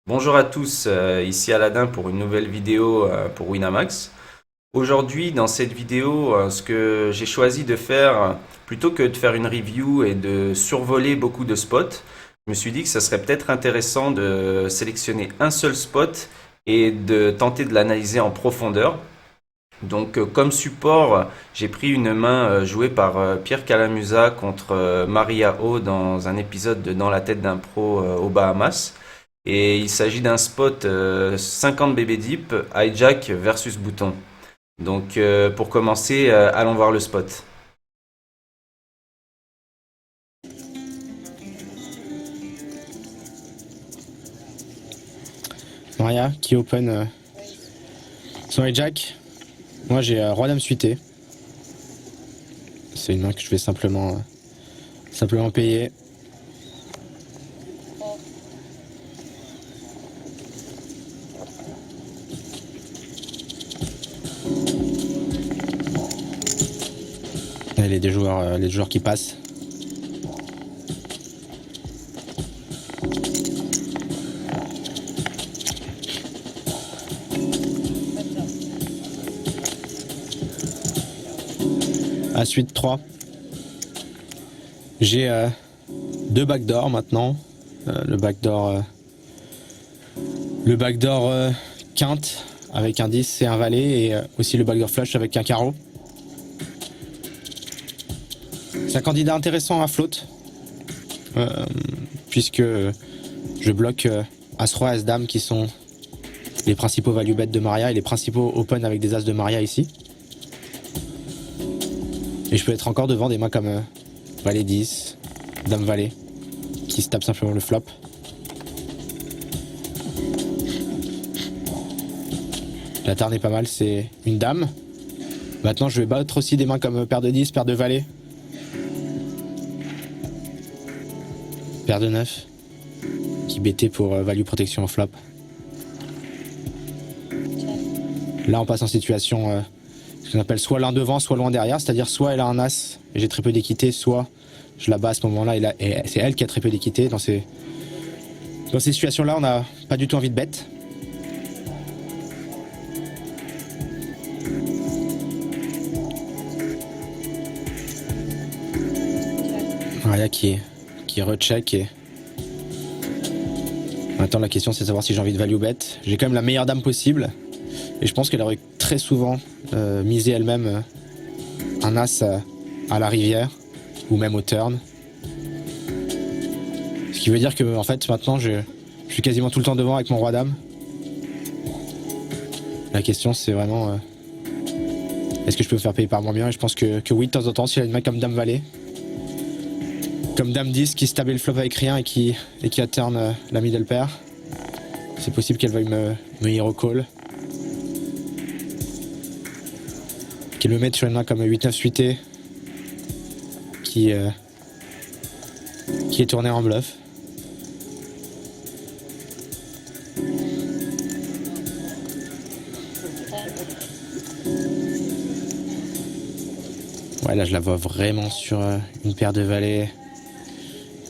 Bonjour à tous, ici Aladin pour une nouvelle vidéo pour Winamax. Aujourd'hui, dans cette vidéo, ce que j'ai choisi de faire, plutôt que de faire une review et de survoler beaucoup de spots, je me suis dit que ça serait peut-être intéressant de sélectionner un seul spot et de tenter de l'analyser en profondeur. Donc, comme support, j'ai pris une main jouée par Pierre Calamusa contre Maria O dans un épisode de Dans la tête d'un pro aux Bahamas. Et il s'agit d'un spot 50 BB Deep, hijack versus bouton. Donc, pour commencer, allons voir le spot. Maria qui open son hijack. Moi j'ai Roi Dame suité. C'est une main que je vais simplement payer. Là, les joueurs qui passent. À suite 3. J'ai deux backdoors maintenant. Le backdoor quinte avec un 10 et un valet, et aussi le backdoor flush avec un carreau. C'est un candidat intéressant à float, puisque je bloque As-Roi, As-Dame qui sont les principaux value bet de Maria et les principaux open avec des As de Maria ici. Et je peux être encore devant des mains comme Valet 10, Dame Valet, qui se tape simplement le flop. La turn est pas mal, c'est une Dame. Maintenant je vais battre aussi des mains comme Paire de 10, Paire de Valet, Paire de 9, qui bêtait pour value protection au flop. Là on passe en situation ce qu'on appelle soit l'un devant, soit loin derrière, c'est-à-dire soit elle a un as et j'ai très peu d'équité, soit je la bats à ce moment-là et c'est elle qui a très peu d'équité. Dans ces situations-là, on n'a pas du tout envie de bet. Maria qui recheck, et maintenant la question c'est de savoir si j'ai envie de value bet. J'ai quand même la meilleure dame possible et je pense qu'elle aurait très souvent misé elle-même un as à la rivière ou même au turn. Ce qui veut dire que en fait maintenant je suis quasiment tout le temps devant avec mon Roi Dame. La question c'est vraiment est-ce que je peux me faire payer par moins bien, et je pense que oui, de temps en temps, si elle a une main comme Dame Valet, comme Dame 10 qui se tablait le flop avec rien et qui a turn la middle pair, c'est possible qu'elle veuille me hero call. Qu'elle me mette sur une main comme 8-9 suité qui est tournée en bluff. Ouais, là je la vois vraiment sur une paire de valets,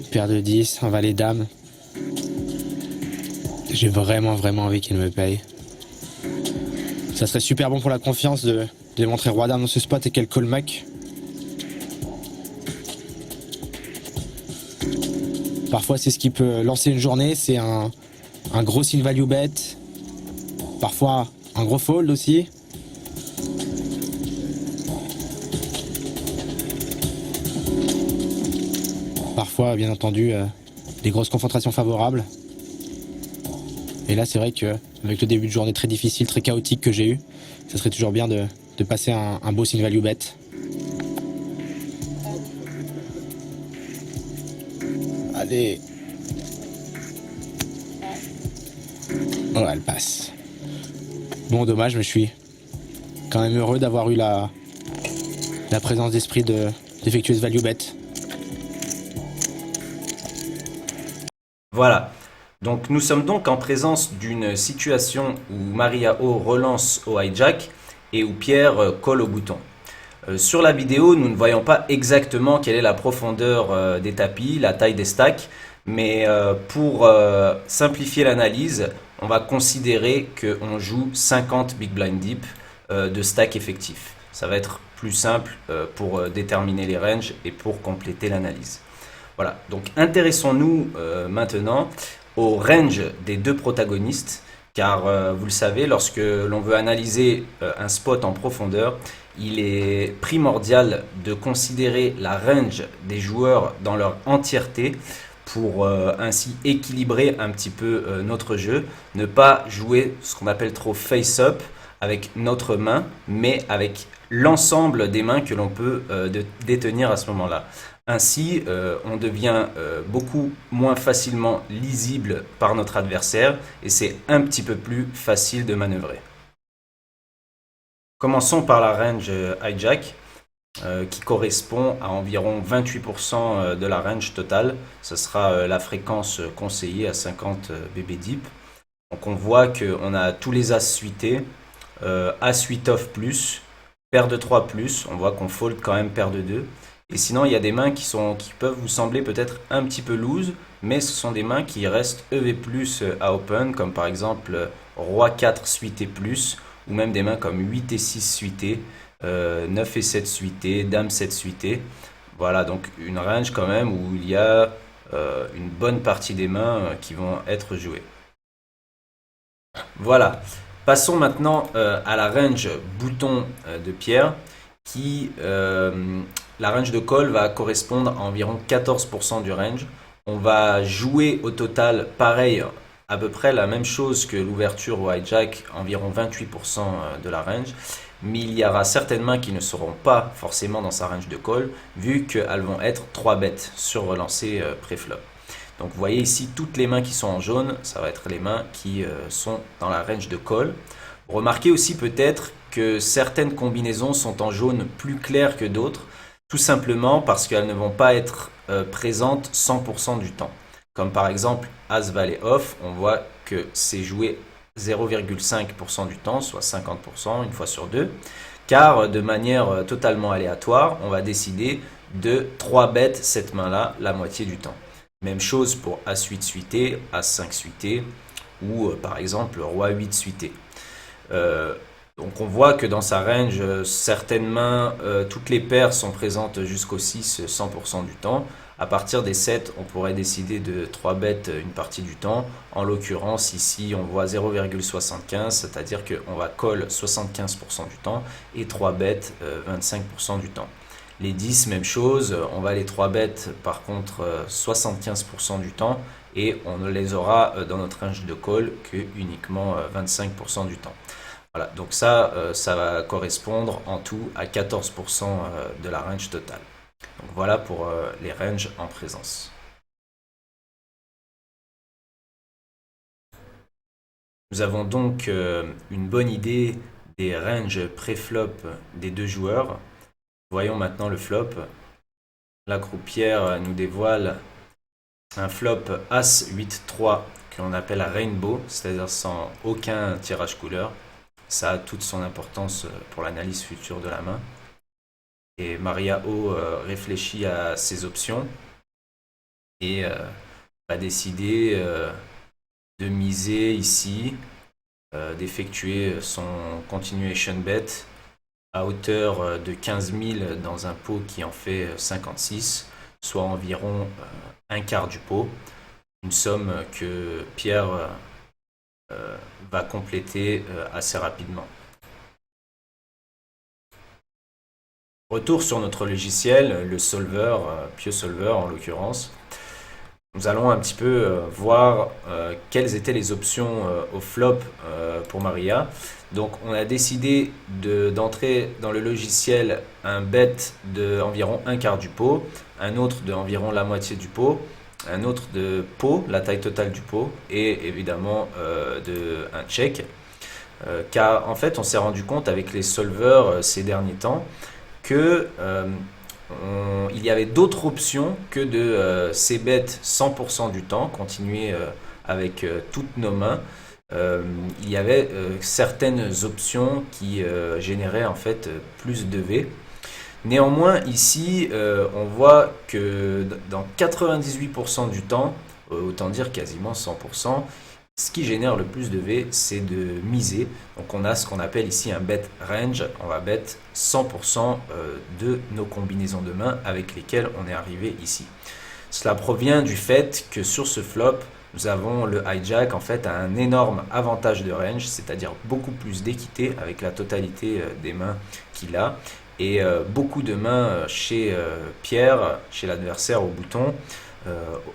une paire de 10, un valet dame. J'ai vraiment envie qu'elle me paye. Ça serait super bon pour la confiance de montrer Roi Dame dans ce spot et qu'elle call muck. Parfois c'est ce qui peut lancer une journée, c'est un gros in value bet, parfois un gros fold aussi. Parfois bien entendu des grosses confrontations favorables. Et là c'est vrai que avec le début de journée très difficile, très chaotique que j'ai eu, ça serait toujours bien de passer un beau in value bet. Allez. Oh, elle passe. Bon, dommage, mais je suis quand même heureux d'avoir eu la présence d'esprit d'effectuer ce value bet. Voilà. Donc, nous sommes donc en présence d'une situation où Maria O relance au hijack et où Pierre colle au bouton. Sur la vidéo, nous ne voyons pas exactement quelle est la profondeur des tapis, la taille des stacks, Mais pour simplifier l'analyse, on va considérer qu'on joue 50 Big Blind Deep de stack effectif. Ça va être plus simple pour déterminer les ranges et pour compléter l'analyse. Voilà, donc intéressons-nous maintenant au range des deux protagonistes, car vous le savez, lorsque l'on veut analyser un spot en profondeur, il est primordial de considérer la range des joueurs dans leur entièreté pour ainsi équilibrer un petit peu notre jeu, ne pas jouer ce qu'on appelle trop face-up avec notre main, mais avec l'ensemble des mains que l'on peut détenir à ce moment-là. Ainsi, on devient beaucoup moins facilement lisible par notre adversaire et c'est un petit peu plus facile de manœuvrer. Commençons par la range hijack qui correspond à environ 28% de la range totale. Ce sera la fréquence conseillée à 50 BB deep. Donc on voit qu'on a tous les as suités, as 8 off plus, paire de 3 plus, on voit qu'on fold quand même paire de 2. Et sinon, il y a des mains qui peuvent vous sembler peut-être un petit peu loose, mais ce sont des mains qui restent EV+, à open, comme par exemple Roi 4 suité plus, ou même des mains comme 8 et 6 suité, 9 et 7 suité, Dame 7 suité. Voilà, donc une range quand même où il y a une bonne partie des mains qui vont être jouées. Voilà, passons maintenant à la range bouton de pierre qui, la range de call va correspondre à environ 14% du range. On va jouer au total pareil, à peu près la même chose que l'ouverture au hijack, environ 28% de la range. Mais il y aura certaines mains qui ne seront pas forcément dans sa range de call, vu qu'elles vont être 3 bêtes sur relancé pré-flop. Donc vous voyez ici toutes les mains qui sont en jaune, ça va être les mains qui sont dans la range de call. Remarquez aussi peut-être que certaines combinaisons sont en jaune plus clair que d'autres, tout simplement parce qu'elles ne vont pas être présentes 100% du temps. Comme par exemple As Valet Off, on voit que c'est joué 0,5% du temps, soit 50% une fois sur deux, car de manière totalement aléatoire, on va décider de 3 bêtes cette main-là la moitié du temps. Même chose pour As8 suité, As5 suité, ou par exemple Roi 8 suité. Donc on voit que dans sa range, certaines mains, toutes les paires sont présentes jusqu'au 6 100% du temps. À partir des 7, on pourrait décider de 3 bêtes une partie du temps. En l'occurrence, ici, on voit 0,75, c'est-à-dire qu'on va call 75% du temps et 3 bêtes 25% du temps. Les 10, même chose, on va les 3 bêtes par contre 75% du temps et on ne les aura dans notre range de call que uniquement 25% du temps. Voilà, donc ça va correspondre en tout à 14% de la range totale. Donc voilà pour les ranges en présence. Nous avons donc une bonne idée des ranges pré-flop des deux joueurs. Voyons maintenant le flop. La croupière nous dévoile un flop As 8-3 qu'on appelle Rainbow, c'est-à-dire sans aucun tirage couleur. Ça a toute son importance pour l'analyse future de la main. Et Maria O réfléchit à ses options et va décider de miser ici, d'effectuer son continuation bet à hauteur de 15 000 dans un pot qui en fait 56, soit environ un quart du pot. Une somme que Pierre va compléter assez rapidement. Retour sur notre logiciel, le solver, PioSolver en l'occurrence. Nous allons un petit peu voir quelles étaient les options au flop pour Maria. Donc on a décidé d'entrer dans le logiciel un bet d'environ un quart du pot, un autre d'environ la moitié du pot, un autre de pot, la taille totale du pot, et évidemment un check. Car en fait on s'est rendu compte avec les solvers ces derniers temps que il y avait d'autres options que de c-bet 100% du temps, continuer avec toutes nos mains. Il y avait certaines options qui généraient en fait plus de V. Néanmoins, ici, on voit que dans 98% du temps, autant dire quasiment 100%. Ce qui génère le plus de V, c'est de miser. Donc on a ce qu'on appelle ici un bet range. On va bet 100% de nos combinaisons de mains avec lesquelles on est arrivé ici. Cela provient du fait que sur ce flop, nous avons le hijack en fait a un énorme avantage de range, c'est-à-dire beaucoup plus d'équité avec la totalité des mains qu'il a. Et beaucoup de mains chez Pierre, chez l'adversaire au bouton,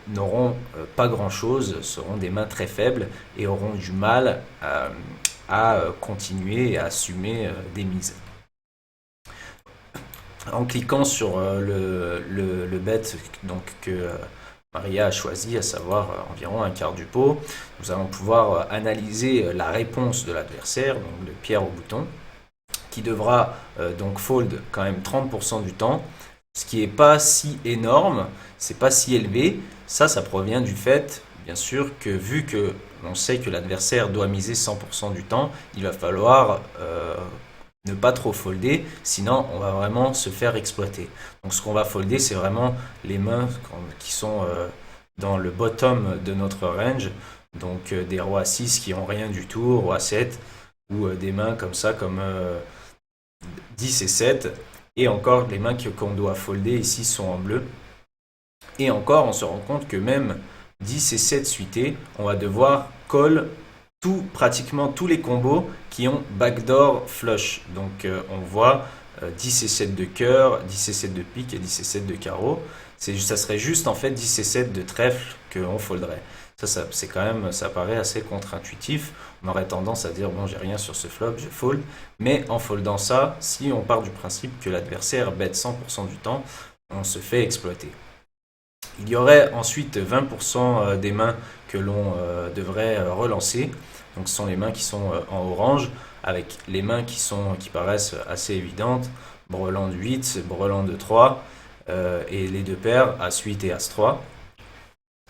n'auront pas grand-chose, seront des mains très faibles et auront du mal à continuer et à assumer des mises. En cliquant sur le bet donc, que Maria a choisi, à savoir environ un quart du pot, nous allons pouvoir analyser la réponse de l'adversaire, donc le Pierre au bouton, qui devra donc fold quand même 30% du temps, ce qui n'est pas si énorme, c'est pas si élevé. Ça provient du fait, bien sûr, que vu que l'on sait que l'adversaire doit miser 100% du temps, il va falloir ne pas trop folder, sinon on va vraiment se faire exploiter. Donc ce qu'on va folder, c'est vraiment les mains qui sont dans le bottom de notre range, donc des rois 6 qui ont rien du tout, roi 7, ou des mains comme ça, comme 10 et 7. Et encore, les mains qu'on doit folder ici sont en bleu. Et encore, on se rend compte que même 10 et 7 suités, on va devoir call pratiquement tous les combos qui ont backdoor flush. Donc on voit 10 et 7 de cœur, 10 et 7 de pique et 10 et 7 de carreau. Ça serait juste en fait 10 et 7 de trèfle qu'on folderait. C'est quand même, ça paraît assez contre-intuitif. On aurait tendance à dire bon, j'ai rien sur ce flop, je fold. Mais en foldant ça, si on part du principe que l'adversaire bet 100% du temps, on se fait exploiter. Il y aurait ensuite 20% des mains que l'on devrait relancer. Donc ce sont les mains qui sont en orange, avec les mains qui paraissent assez évidentes. Brelan de 8, brelan de 3, et les deux paires, As-8 et As-3.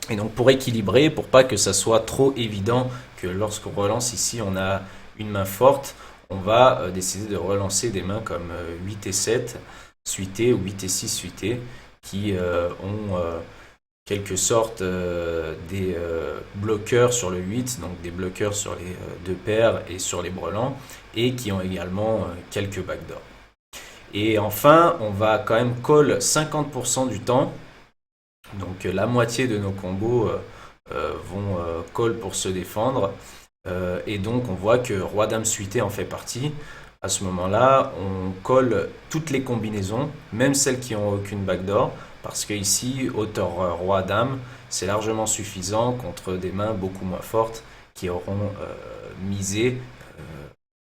Et donc pour équilibrer, pour pas que ça soit trop évident que lorsqu'on relance ici, on a une main forte, on va décider de relancer des mains comme 8 et 7 suités ou 8 et 6 suités qui ont quelque sorte des bloqueurs sur le 8, donc des bloqueurs sur les deux paires et sur les brelans, et qui ont également quelques backdoors. Et enfin, on va quand même call 50% du temps. Donc la moitié de nos combos vont call pour se défendre. Et donc on voit que Roi-Dame suité en fait partie. À ce moment-là, on colle toutes les combinaisons, même celles qui n'ont aucune backdoor, parce que ici, hauteur Roi-Dame, c'est largement suffisant contre des mains beaucoup moins fortes qui auront misé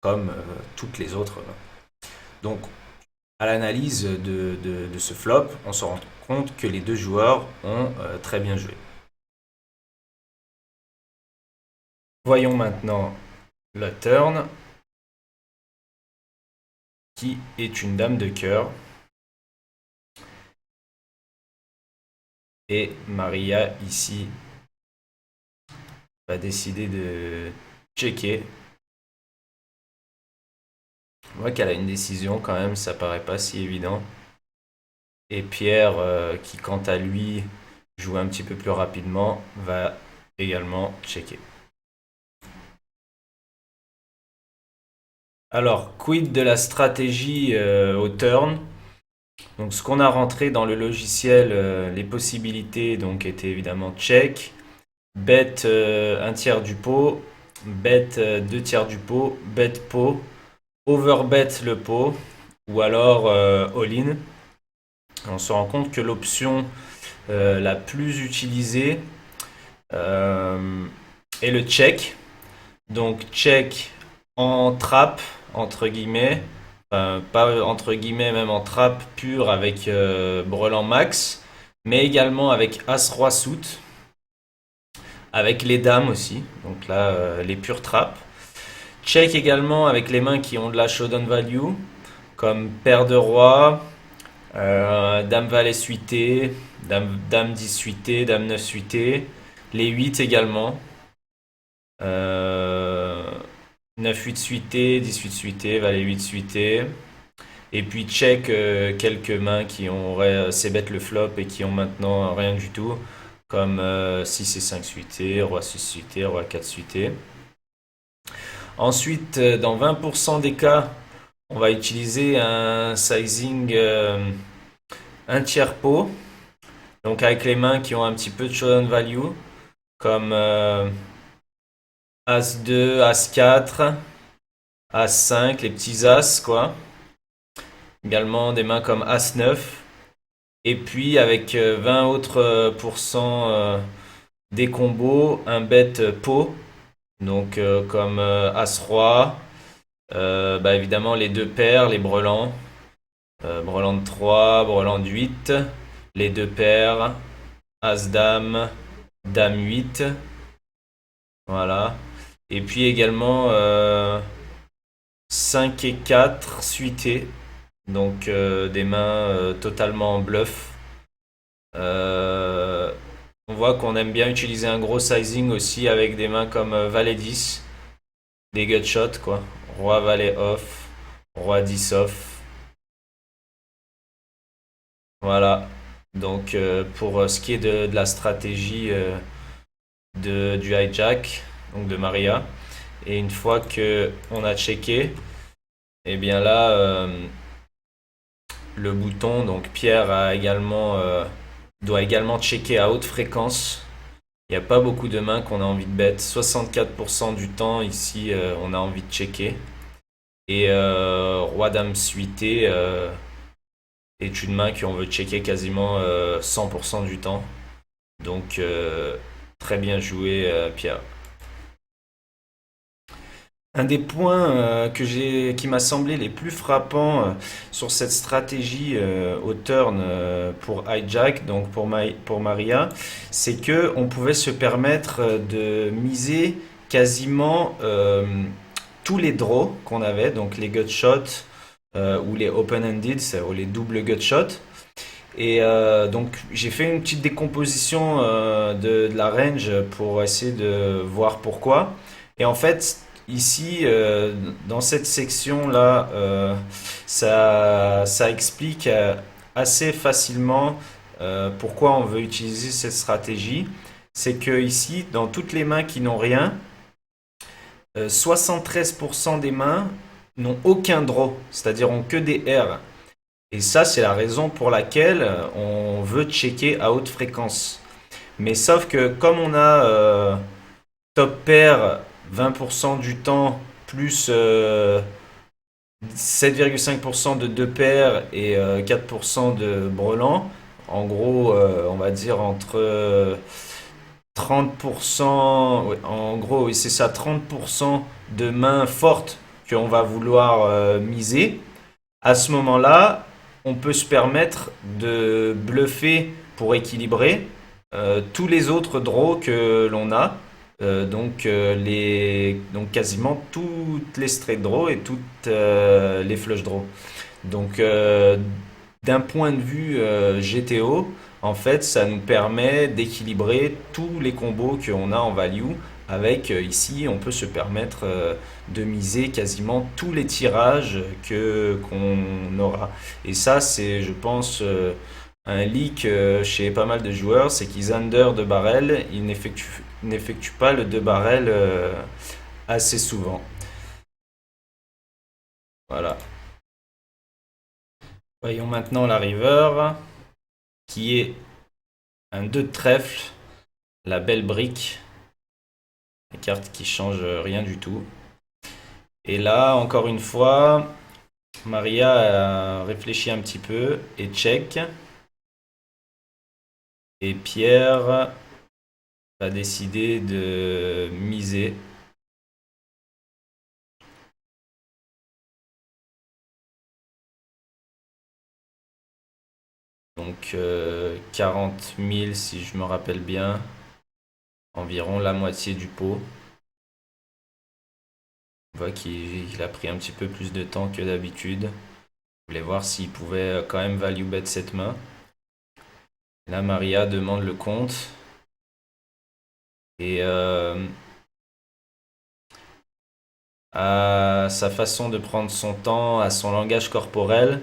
comme toutes les autres mains. Donc à l'analyse de ce flop, on se rend compte que les deux joueurs ont très bien joué. Voyons maintenant la turn, qui est une dame de cœur. Et Maria, ici, va décider de checker. On voit qu'elle a une décision quand même, ça paraît pas si évident. Et Pierre, qui quant à lui joue un petit peu plus rapidement, va également checker. Alors, quid de la stratégie au turn? Donc, ce qu'on a rentré dans le logiciel, les possibilités donc étaient évidemment check, bet un tiers du pot, bet deux tiers du pot, bet pot, overbet le pot, ou alors all-in. On se rend compte que l'option la plus utilisée est le check. Donc check en trap, entre guillemets, pas entre guillemets, même en trap pure avec brelan max, mais également avec As-Roi suit, avec les dames aussi, donc là les pures traps. Check également avec les mains qui ont de la showdown value, comme paire de roi, dame valet suité, dame 10 suité, dame 9 suité, les 8 également. 9-8 suité, 18 suité, valet 8 suité. Et puis check quelques mains qui auraient c-bet le flop et qui ont maintenant rien du tout, comme 6 et 5 suité, roi 6 suité, roi 4 suité. Ensuite, dans 20% des cas, on va utiliser un sizing un tiers pot, donc avec les mains qui ont un petit peu de showdown value, comme As-2, As-4, As-5, les petits As, quoi. Également des mains comme As-9. Et puis avec 20 autres pourcents des combos, un bet pot, donc comme As-Roi, bah, évidemment les deux paires, les brelans, brelan de 3, brelan de 8, les deux paires, As-Dame, Dame 8, voilà. Et puis également 5 et 4 suités, donc des mains totalement en bluff. On voit qu'on aime bien utiliser un gros sizing aussi avec des mains comme Valet 10, des gutshots quoi. Roi Valet off, Roi 10 off. Voilà. Donc pour ce qui est de la stratégie du hijack, donc de Maria. Et une fois que on a checké, et bien là le bouton, donc Pierre doit également checker à haute fréquence. Il n'y a pas beaucoup de mains qu'on a envie de bet. 64% du temps ici on a envie de checker. Et Roi Dame suité est une main qu'on veut checker quasiment 100% du temps. Donc très bien joué Pierre. Un des points qui m'a semblé les plus frappants sur cette stratégie au turn pour hijack, donc pour Maria, c'est que on pouvait se permettre de miser quasiment tous les draws qu'on avait, donc les gutshots ou les open-ended, ou les doubles gutshots. Et donc j'ai fait une petite décomposition de la range pour essayer de voir pourquoi. Et en fait, ici, dans cette section-là, ça explique assez facilement pourquoi on veut utiliser cette stratégie. C'est que ici, dans toutes les mains qui n'ont rien, 73% des mains n'ont aucun draw, c'est-à-dire ont que des R. Et ça, c'est la raison pour laquelle on veut checker à haute fréquence. Mais sauf que comme on a top pair 20% du temps plus 7,5% de deux paires et 4% de brelan, en gros, on va dire entre 30%, ouais, en gros, oui, c'est ça, 30% de mains fortes qu'on va vouloir miser. À ce moment-là, on peut se permettre de bluffer pour équilibrer tous les autres draws que l'on a. Donc quasiment toutes les straight draws et toutes les flush draws. Donc d'un point de vue GTO, en fait, ça nous permet d'équilibrer tous les combos qu'on a en value. Avec ici, on peut se permettre de miser quasiment tous les tirages que qu'on aura. Et ça, c'est, je pense, un leak chez pas mal de joueurs, c'est qu'ils under de barrel, ils n'effectuent pas le 2 barrel assez souvent. Voilà. Voyons maintenant la river, qui est un 2 de trèfle, la belle brique, la carte qui change rien du tout. Et là, encore une fois, Maria a réfléchi un petit peu et check. Et Pierre a décidé de miser. Donc 40 000 si je me rappelle bien. Environ la moitié du pot. On voit qu'il a pris un petit peu plus de temps que d'habitude. Je voulais voir s'il pouvait quand même value bet cette main. Là, Maria demande le compte. Et à sa façon de prendre son temps, à son langage corporel,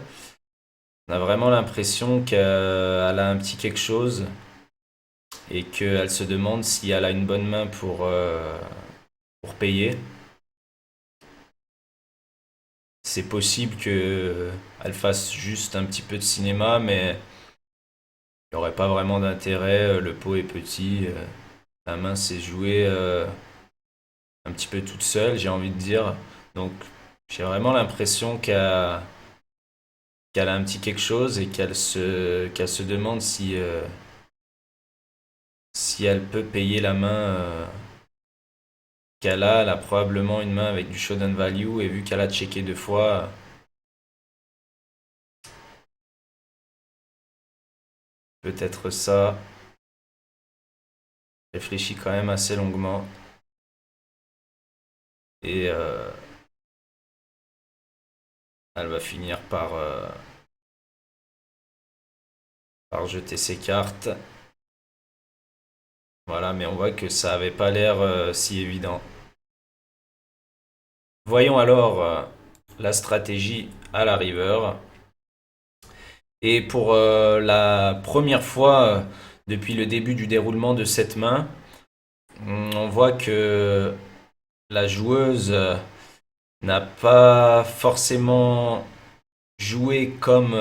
on a vraiment l'impression qu'elle a un petit quelque chose. et qu'elle se demande si elle a une bonne main pour payer. C'est possible qu'elle fasse juste un petit peu de cinéma, mais il n'y aurait pas vraiment d'intérêt. Le pot est petit, la main s'est jouée un petit peu toute seule, j'ai envie de dire. Donc j'ai vraiment l'impression qu'elle a un petit quelque chose et qu'elle se demande si elle peut payer la main qu'elle a. Elle a probablement une main avec du showdown value et vu qu'elle a checké 2 fois, peut-être ça. Réfléchit quand même assez longuement et elle va finir par jeter ses cartes. Voilà, mais on voit que ça avait pas l'air si évident. Voyons alors la stratégie à la river. Et pour la première fois depuis le début du déroulement de cette main, on voit que la joueuse n'a pas forcément joué comme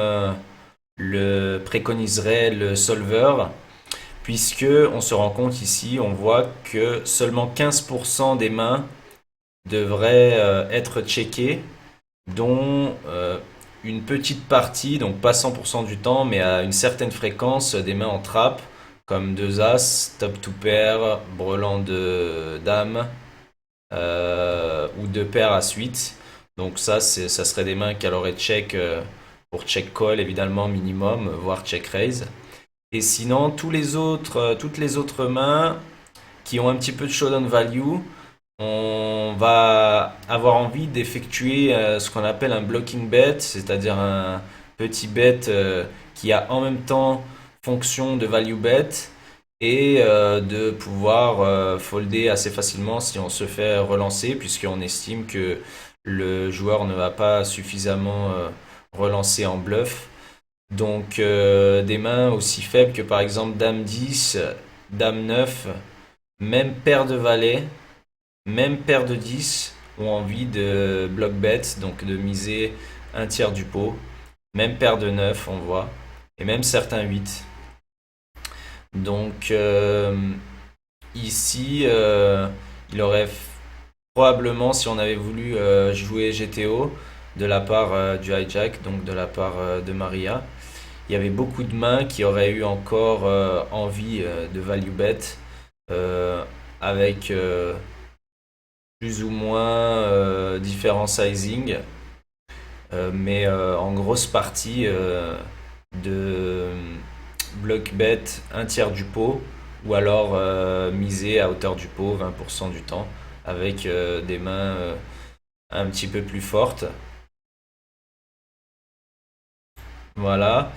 le préconiserait le solver, puisque on se rend compte ici, on voit que seulement 15% des mains devraient être checkées, dont une petite partie, donc pas 100% du temps, mais à une certaine fréquence, des mains en trappe, comme 2 As, top to pair, brelan de dame, ou 2 paires à suite. Donc ça serait des mains qu'elle aurait check pour check call évidemment minimum, voire check raise. Et sinon, toutes les autres mains qui ont un petit peu de showdown value, on va avoir envie d'effectuer ce qu'on appelle un blocking bet, c'est-à-dire un petit bet qui a en même temps fonction de value bet et de pouvoir folder assez facilement si on se fait relancer, puisqu'on estime que le joueur ne va pas suffisamment relancer en bluff. Donc des mains aussi faibles que par exemple Dame 10, Dame 9, même paire de valets, même paire de 10 ont envie de block bet, donc de miser un tiers du pot. Même paire de 9 on voit, et même certains 8. Donc ici, il aurait probablement, si on avait voulu jouer GTO de la part du hijack, donc de la part de Maria, il y avait beaucoup de mains qui auraient eu encore envie de value bet avec plus ou moins différents sizing, mais en grosse partie de block bet un tiers du pot ou alors miser à hauteur du pot 20% du temps avec des mains un petit peu plus fortes. Voilà.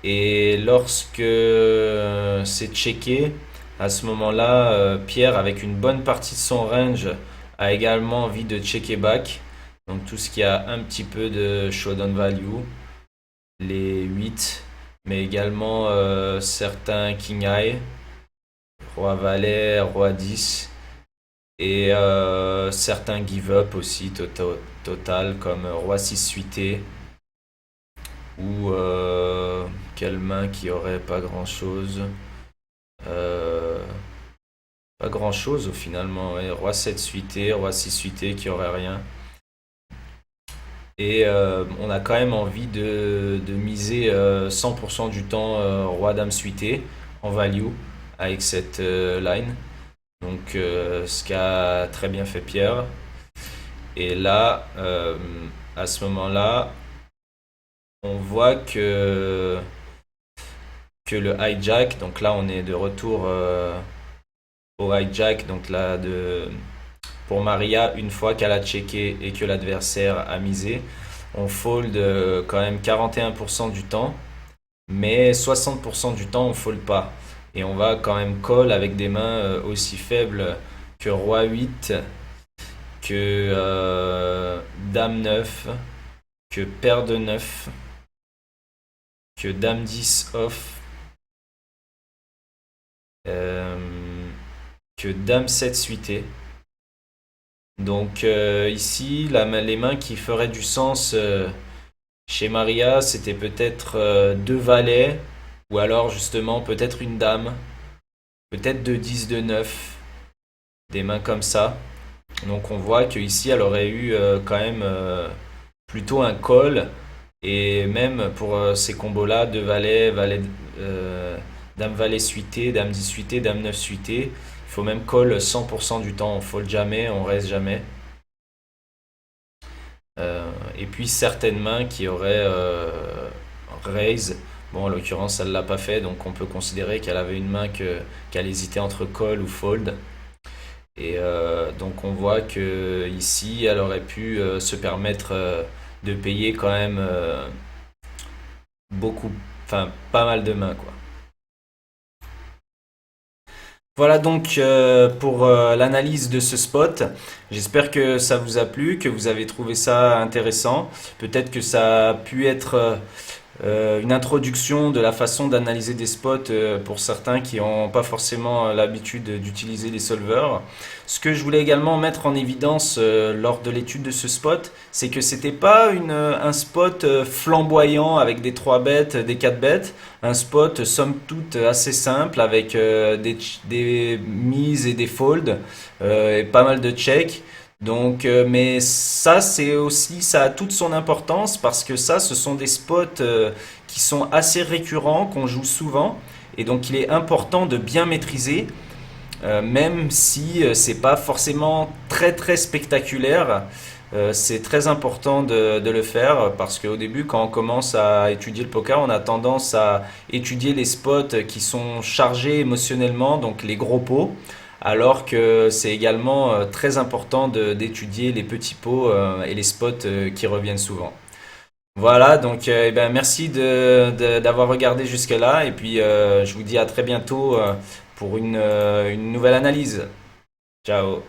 Et lorsque c'est checké, à ce moment-là, Pierre, avec une bonne partie de son range, a également envie de checker back. Donc tout ce qui a un petit peu de showdown value, les 8, mais également certains king high, roi valet, roi 10, et certains give up aussi total comme roi 6 suité ou quelle main qui aurait pas grand chose. Euh, Pas grand chose au finalement. Ouais. Roi 7 suité, roi 6 suité qui aurait rien. Et on a quand même envie de miser 100% du temps roi dame suité en value avec cette line. Donc ce qu'a très bien fait Pierre. Et là, à ce moment-là, on voit que le hijack, donc là on est de retour au hijack, donc là pour Maria, une fois qu'elle a checké et que l'adversaire a misé, on fold quand même 41% du temps, mais 60% du temps on fold pas. Et on va quand même call avec des mains aussi faibles que roi 8, que dame 9, que paire de 9, que dame 10 off, que Dame 7 suité. Donc ici, les mains qui feraient du sens chez Maria, c'était peut-être deux valets, ou alors justement peut-être une dame, peut-être deux 10 de 9 des mains comme ça. Donc on voit qu'ici, elle aurait eu quand même plutôt un call, et même pour ces combos-là, deux valets, dame valet suité, dame 10 suité, dame 9 suité, il faut même call 100% du temps, on fold jamais, on raise jamais. Et puis certaines mains qui auraient raise. Bon, en l'occurrence, elle l'a pas fait, donc on peut considérer qu'elle avait une main qu'elle hésitait entre call ou fold. Et donc on voit que ici, elle aurait pu se permettre de payer quand même beaucoup, enfin pas mal de mains quoi. Voilà donc pour l'analyse de ce spot. J'espère que ça vous a plu, que vous avez trouvé ça intéressant. Peut-être que ça a pu être une introduction de la façon d'analyser des spots pour certains qui n'ont pas forcément l'habitude d'utiliser les solvers. Ce que je voulais également mettre en évidence lors de l'étude de ce spot, c'est que c'était pas un spot flamboyant avec des 3 bêtes, des 4 bêtes, un spot somme toute assez simple avec des mises et des folds et pas mal de checks. Donc, mais ça, c'est aussi, ça a toute son importance parce que ça, ce sont des spots qui sont assez récurrents, qu'on joue souvent, et donc il est important de bien maîtriser, même si c'est pas forcément très très spectaculaire. C'est très important de le faire parce qu'au début, quand on commence à étudier le poker, on a tendance à étudier les spots qui sont chargés émotionnellement, donc les gros pots, alors que c'est également très important d'étudier les petits pots et les spots qui reviennent souvent. Voilà, donc eh ben, merci d'avoir regardé jusque-là et puis je vous dis à très bientôt pour une nouvelle analyse. Ciao.